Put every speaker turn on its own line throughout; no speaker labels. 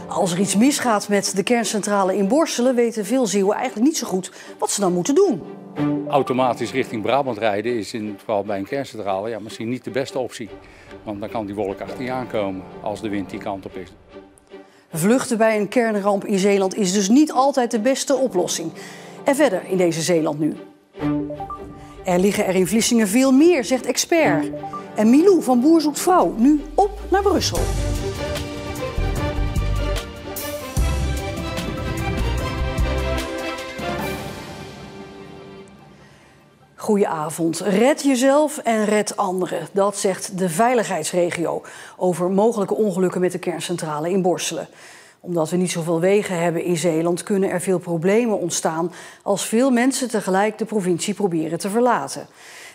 Als er iets misgaat met de kerncentrale in Borselen, weten veel Zeeuwen eigenlijk niet zo goed wat ze dan moeten doen.
Automatisch richting Brabant rijden is in het geval bij een kerncentrale misschien niet de beste optie. Want dan kan die wolk achter je aankomen als de wind die kant op is.
Vluchten bij een kernramp in Zeeland is dus niet altijd de beste oplossing. En verder in deze Zeeland nu. Er liggen er in Vlissingen veel meer, zegt expert. En Milou van Boer zoekt vrouw nu op naar Brussel. Goedenavond. Red jezelf en red anderen. Dat zegt de veiligheidsregio over mogelijke ongelukken met de kerncentrale in Borselen. Omdat we niet zoveel wegen hebben in Zeeland, kunnen er veel problemen ontstaan als veel mensen tegelijk de provincie proberen te verlaten.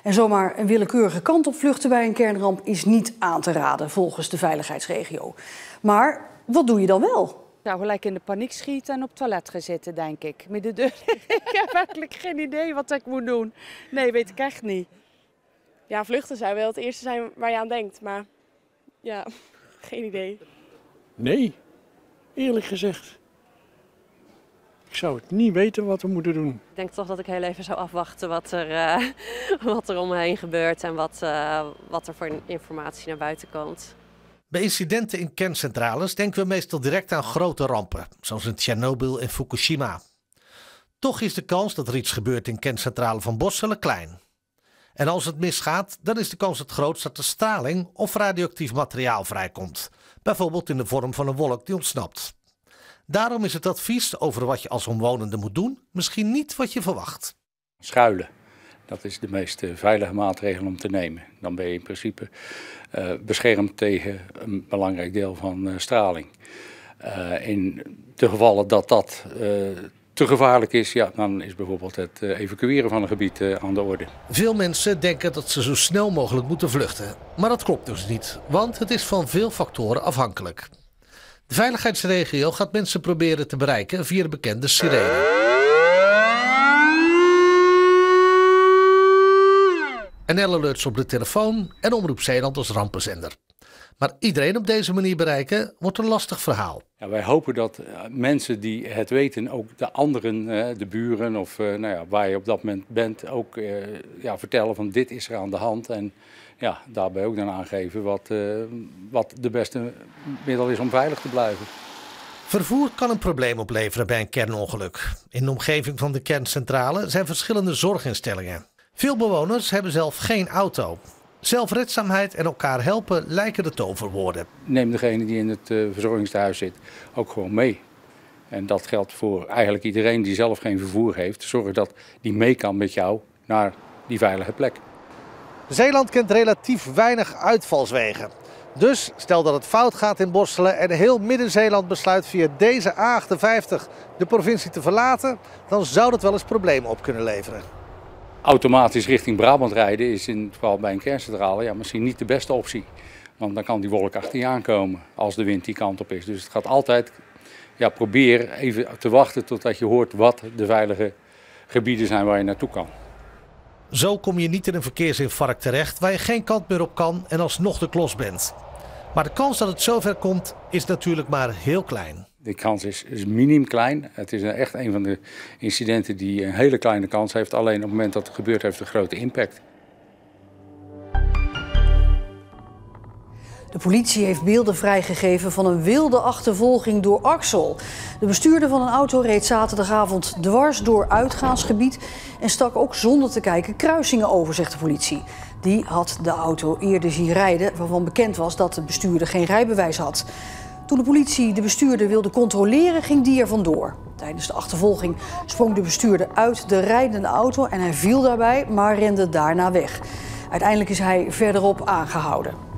En zomaar een willekeurige kant op vluchten bij een kernramp is niet aan te raden, volgens de veiligheidsregio. Maar wat doe je dan wel?
Nou, gelijk in de paniek schieten en op het toilet gaan zitten, denk ik. Met de deur. Ik heb eigenlijk geen idee wat ik moet doen. Nee, weet ik echt niet.
Ja, vluchten zou wel het eerste zijn waar je aan denkt. Maar ja, geen idee.
Nee, eerlijk gezegd. Ik zou het niet weten wat we moeten doen.
Ik denk toch dat ik heel even zou afwachten wat er om me heen gebeurt en wat er voor informatie naar buiten komt.
Bij incidenten in kerncentrales denken we meestal direct aan grote rampen, zoals in Tsjernobyl en Fukushima. Toch is de kans dat er iets gebeurt in kerncentrale van Borselen klein. En als het misgaat, dan is de kans het grootst dat er straling of radioactief materiaal vrijkomt. Bijvoorbeeld in de vorm van een wolk die ontsnapt. Daarom is het advies over wat je als omwonende moet doen misschien niet wat je verwacht.
Schuilen. Dat is de meest veilige maatregel om te nemen. Dan ben je in principe beschermd tegen een belangrijk deel van straling. In de gevallen dat dat te gevaarlijk is, ja, dan is bijvoorbeeld het evacueren van een gebied aan de orde.
Veel mensen denken dat ze zo snel mogelijk moeten vluchten. Maar dat klopt dus niet, want het is van veel factoren afhankelijk. De veiligheidsregio gaat mensen proberen te bereiken via de bekende sirene. NL-alerts op de telefoon en Omroep Zeeland als rampenzender. Maar iedereen op deze manier bereiken wordt een lastig verhaal.
Ja, wij hopen dat mensen die het weten, ook de anderen, de buren of waar je op dat moment bent, ook vertellen van dit is er aan de hand. En ja, daarbij ook dan aangeven wat de beste middel is om veilig te blijven.
Vervoer kan een probleem opleveren bij een kernongeluk. In de omgeving van de kerncentrale zijn verschillende zorginstellingen. Veel bewoners hebben zelf geen auto. Zelfredzaamheid en elkaar helpen lijken de toverwoorden.
Neem degene die in het verzorgingstehuis zit ook gewoon mee. En dat geldt voor eigenlijk iedereen die zelf geen vervoer heeft. Zorg dat die mee kan met jou naar die veilige plek.
Zeeland kent relatief weinig uitvalswegen. Dus stel dat het fout gaat in Borselen en heel Midden-Zeeland besluit via deze A58 de provincie te verlaten, dan zou dat wel eens problemen op kunnen leveren.
Automatisch richting Brabant rijden is in het geval bij een kerncentrale misschien niet de beste optie. Want dan kan die wolk achter je aankomen als de wind die kant op is. Dus het gaat altijd, probeer even te wachten totdat je hoort wat de veilige gebieden zijn waar je naartoe kan.
Zo kom je niet in een verkeersinfarct terecht waar je geen kant meer op kan en alsnog de klos bent. Maar de kans dat het zover komt is natuurlijk maar heel klein.
De kans is miniem klein. Het is echt een van de incidenten die een hele kleine kans heeft. Alleen op het moment dat het gebeurt heeft het een grote impact.
De politie heeft beelden vrijgegeven van een wilde achtervolging door Axel. De bestuurder van een auto reed zaterdagavond dwars door uitgaansgebied en stak ook zonder te kijken kruisingen over, zegt de politie. Die had de auto eerder zien rijden, waarvan bekend was dat de bestuurder geen rijbewijs had. Toen de politie de bestuurder wilde controleren, ging die er vandoor. Tijdens de achtervolging sprong de bestuurder uit de rijdende auto en hij viel daarbij, maar rende daarna weg. Uiteindelijk is hij verderop aangehouden.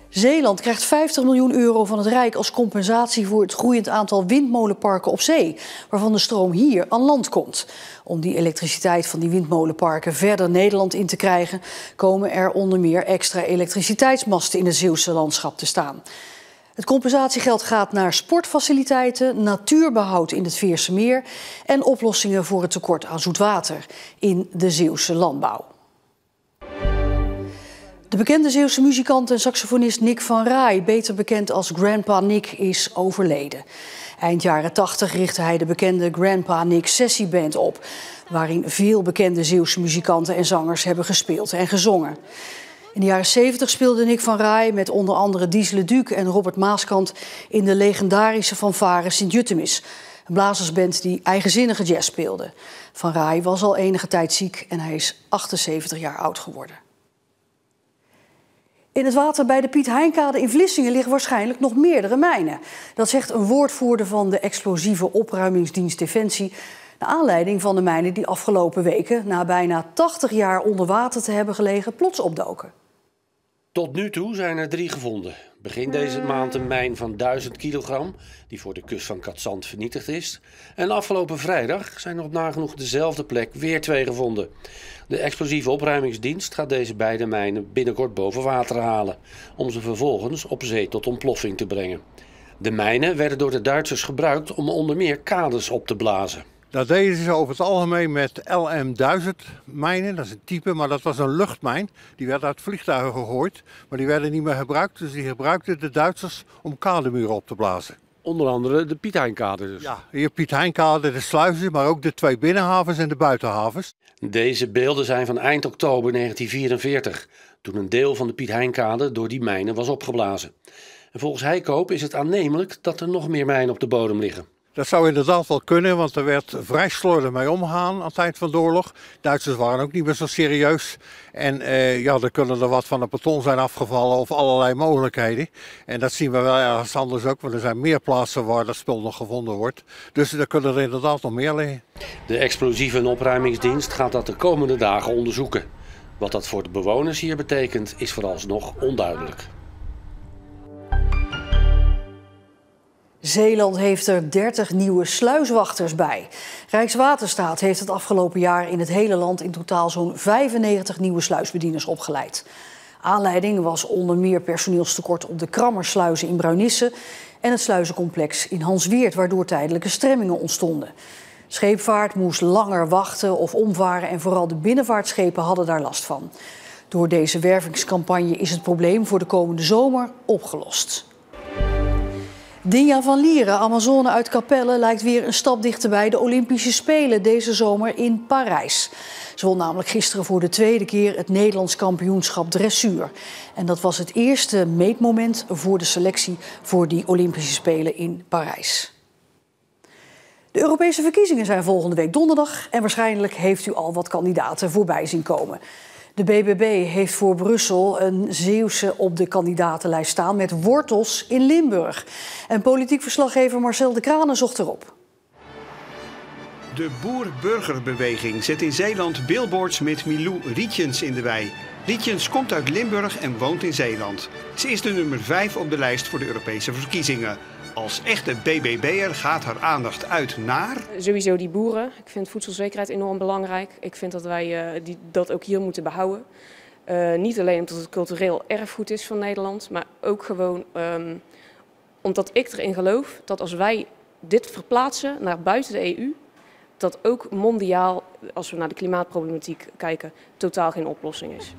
Zeeland krijgt 50 miljoen euro van het Rijk als compensatie voor het groeiend aantal windmolenparken op zee, waarvan de stroom hier aan land komt. Om die elektriciteit van die windmolenparken verder Nederland in te krijgen, komen er onder meer extra elektriciteitsmasten in het Zeeuwse landschap te staan. Het compensatiegeld gaat naar sportfaciliteiten, natuurbehoud in het Veerse Meer en oplossingen voor het tekort aan zoet water in de Zeeuwse landbouw. De bekende Zeeuwse muzikant en saxofonist Nick van Raai, beter bekend als Grandpa Nick, is overleden. Eind jaren 80 richtte hij de bekende Grandpa Nick Sessieband op, waarin veel bekende Zeeuwse muzikanten en zangers hebben gespeeld en gezongen. In de jaren 70 speelde Nick van Raai met onder andere Diesel Duc en Robert Maaskant in de legendarische fanfare Sint-Jutemis, een blazersband die eigenzinnige jazz speelde. Van Raai was al enige tijd ziek en hij is 78 jaar oud geworden. In het water bij de Piet Heinkade in Vlissingen liggen waarschijnlijk nog meerdere mijnen. Dat zegt een woordvoerder van de explosieve opruimingsdienst Defensie, naar aanleiding van de mijnen die afgelopen weken, na bijna 80 jaar onder water te hebben gelegen, plots opdoken.
Tot nu toe zijn er 3 gevonden. Begin deze maand een mijn van 1000 kilogram, die voor de kust van Katzand vernietigd is. En afgelopen vrijdag zijn er op nagenoeg dezelfde plek weer 2 gevonden. De explosieve opruimingsdienst gaat deze beide mijnen binnenkort boven water halen, om ze vervolgens op zee tot ontploffing te brengen. De mijnen werden door de Duitsers gebruikt om onder meer kades op te blazen.
Dat deden ze over het algemeen met LM1000 mijnen, dat is een type, maar dat was een luchtmijn. Die werd uit vliegtuigen gegooid, maar die werden niet meer gebruikt. Dus die gebruikten de Duitsers om kademuren op te blazen.
Onder andere de Piet Heinkade dus.
Ja, hier Piet Heinkade, de sluizen, maar ook de 2 binnenhavens en de buitenhavens.
Deze beelden zijn van eind oktober 1944, toen een deel van de Piet Heinkade door die mijnen was opgeblazen. En volgens Heikoop is het aannemelijk dat er nog meer mijnen op de bodem liggen.
Dat zou inderdaad wel kunnen, want er werd vrij slordig mee omgegaan aan het eind van de oorlog. Duitsers waren ook niet meer zo serieus. En ja, er kunnen er wat van de beton zijn afgevallen of allerlei mogelijkheden. En dat zien we wel ergens anders ook, want er zijn meer plaatsen waar dat spul nog gevonden wordt. Dus er kunnen er inderdaad nog meer liggen.
De explosieve opruimingsdienst gaat dat de komende dagen onderzoeken. Wat dat voor de bewoners hier betekent, is vooralsnog onduidelijk.
Zeeland heeft er 30 nieuwe sluiswachters bij. Rijkswaterstaat heeft het afgelopen jaar in het hele land in totaal zo'n 95 nieuwe sluisbedieners opgeleid. Aanleiding was onder meer personeelstekort op de Krammersluizen in Bruinisse en het sluizencomplex in Hansweert, waardoor tijdelijke stremmingen ontstonden. Scheepvaart moest langer wachten of omvaren en vooral de binnenvaartschepen hadden daar last van. Door deze wervingscampagne is het probleem voor de komende zomer opgelost. Dinja van Lieren, Amazone uit Capelle, lijkt weer een stap dichterbij de Olympische Spelen deze zomer in Parijs. Ze won namelijk gisteren voor de 2e keer het Nederlands kampioenschap dressuur. En dat was het eerste meetmoment voor de selectie voor die Olympische Spelen in Parijs. De Europese verkiezingen zijn volgende week donderdag en waarschijnlijk heeft u al wat kandidaten voorbij zien komen. De BBB heeft voor Brussel een Zeeuwse op de kandidatenlijst staan met wortels in Limburg. En politiek verslaggever Marcel de Kranen zocht erop.
De boer-burgerbeweging zet in Zeeland billboards met Milou Rietjens in de wei. Rietjens komt uit Limburg en woont in Zeeland. Ze is de nummer 5 op de lijst voor de Europese verkiezingen. Als echte BBB'er gaat haar aandacht uit naar...
Sowieso die boeren. Ik vind voedselzekerheid enorm belangrijk. Ik vind dat wij dat ook hier moeten behouden. Niet alleen omdat het cultureel erfgoed is van Nederland, maar ook gewoon omdat ik erin geloof dat als wij dit verplaatsen naar buiten de EU, dat ook mondiaal, als we naar de klimaatproblematiek kijken, totaal geen oplossing is.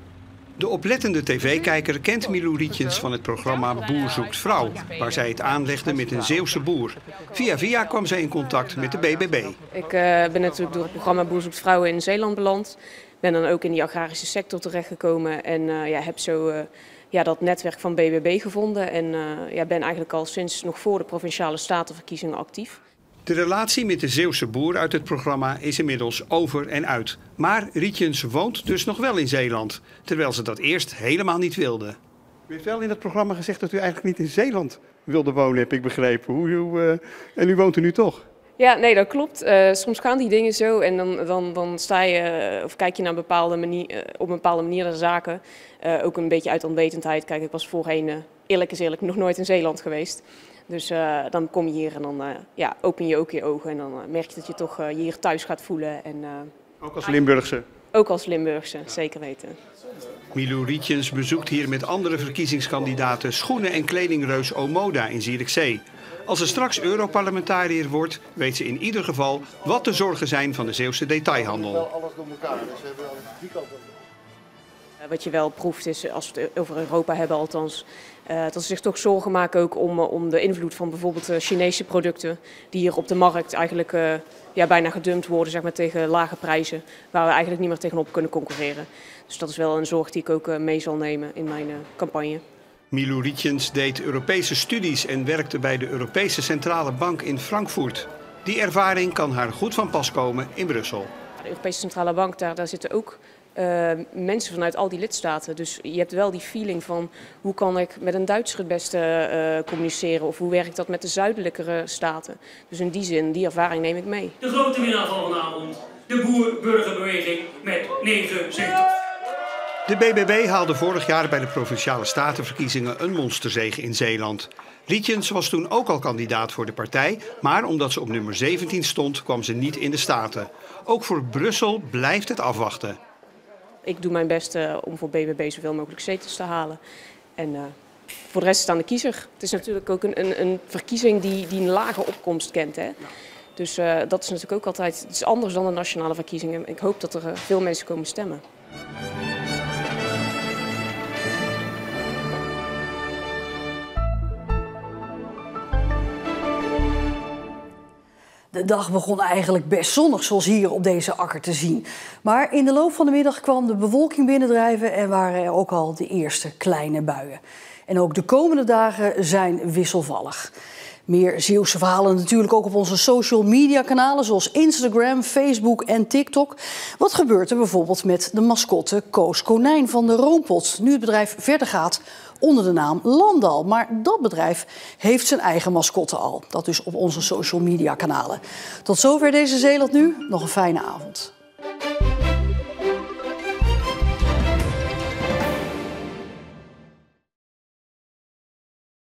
De oplettende tv-kijker kent Milou Rietjens van het programma Boer zoekt vrouw, waar zij het aanlegde met een Zeeuwse boer. Via via kwam zij in contact met de BBB.
Ik ben natuurlijk door het programma Boer zoekt vrouwen in Zeeland beland. Ben dan ook in die agrarische sector terechtgekomen en heb zo dat netwerk van BBB gevonden. En ben eigenlijk al sinds nog voor de provinciale statenverkiezingen actief.
De relatie met de Zeeuwse boer uit het programma is inmiddels over en uit. Maar Rietjens woont dus nog wel in Zeeland, terwijl ze dat eerst helemaal niet wilde. U heeft wel in het programma gezegd dat u eigenlijk niet in Zeeland wilde wonen, heb ik begrepen. En u woont er nu toch?
Ja, nee, dat klopt. Soms gaan die dingen zo en dan sta je of kijk je naar op een bepaalde manier naar de zaken. Ook een beetje uit onwetendheid. Kijk, ik was voorheen, eerlijk is eerlijk, nog nooit in Zeeland geweest. Dus dan kom je hier en dan open je ook je ogen en dan merk je dat je toch je hier thuis gaat voelen. En,
ook als Limburgse?
Ook als Limburgse, zeker weten.
Milou Rietjens bezoekt hier met andere verkiezingskandidaten schoenen- en kledingreus Omoda in Zierikzee. Als ze straks Europarlementariër wordt, weet ze in ieder geval wat de zorgen zijn van de Zeeuwse detailhandel.
Wat je wel proeft is, als we het over Europa hebben althans, dat ze zich toch zorgen maken ook om de invloed van bijvoorbeeld Chinese producten die hier op de markt eigenlijk bijna gedumpt worden, zeg maar, tegen lage prijzen, waar we eigenlijk niet meer tegenop kunnen concurreren. Dus dat is wel een zorg die ik ook mee zal nemen in mijn campagne.
Milou Rietjens deed Europese studies en werkte bij de Europese Centrale Bank in Frankfurt. Die ervaring kan haar goed van pas komen in Brussel.
De Europese Centrale Bank, daar zitten ook mensen vanuit al die lidstaten. Dus je hebt wel die feeling van hoe kan ik met een Duitser het beste communiceren of hoe werkt dat met de zuidelijkere staten. Dus in die zin, die ervaring neem ik mee.
De grote winnaar van vanavond, de Boer-Burgerbeweging met 9 zetels.
De BBB haalde vorig jaar bij de Provinciale Statenverkiezingen een monsterzege in Zeeland. Rietjens was toen ook al kandidaat voor de partij, maar omdat ze op nummer 17 stond, kwam ze niet in de Staten. Ook voor Brussel blijft het afwachten.
Ik doe mijn best om voor BBB zoveel mogelijk zetels te halen. En voor de rest is het aan de kiezer. Het is natuurlijk ook een verkiezing die een lage opkomst kent. Hè? Dus dat is natuurlijk ook altijd het is anders dan de nationale verkiezingen. Ik hoop dat er veel mensen komen stemmen.
De dag begon eigenlijk best zonnig, zoals hier op deze akker te zien. Maar in de loop van de middag kwam de bewolking binnendrijven en waren er ook al de eerste kleine buien. En ook de komende dagen zijn wisselvallig. Meer Zeeuwse verhalen natuurlijk ook op onze social media kanalen zoals Instagram, Facebook en TikTok. Wat gebeurt er bijvoorbeeld met de mascotte Koos Konijn van de Roompot, nu het bedrijf verder gaat onder de naam Landal. Maar dat bedrijf heeft zijn eigen mascotte al. Dat dus op onze social media kanalen. Tot zover deze Zeeland Nu. Nog een fijne avond.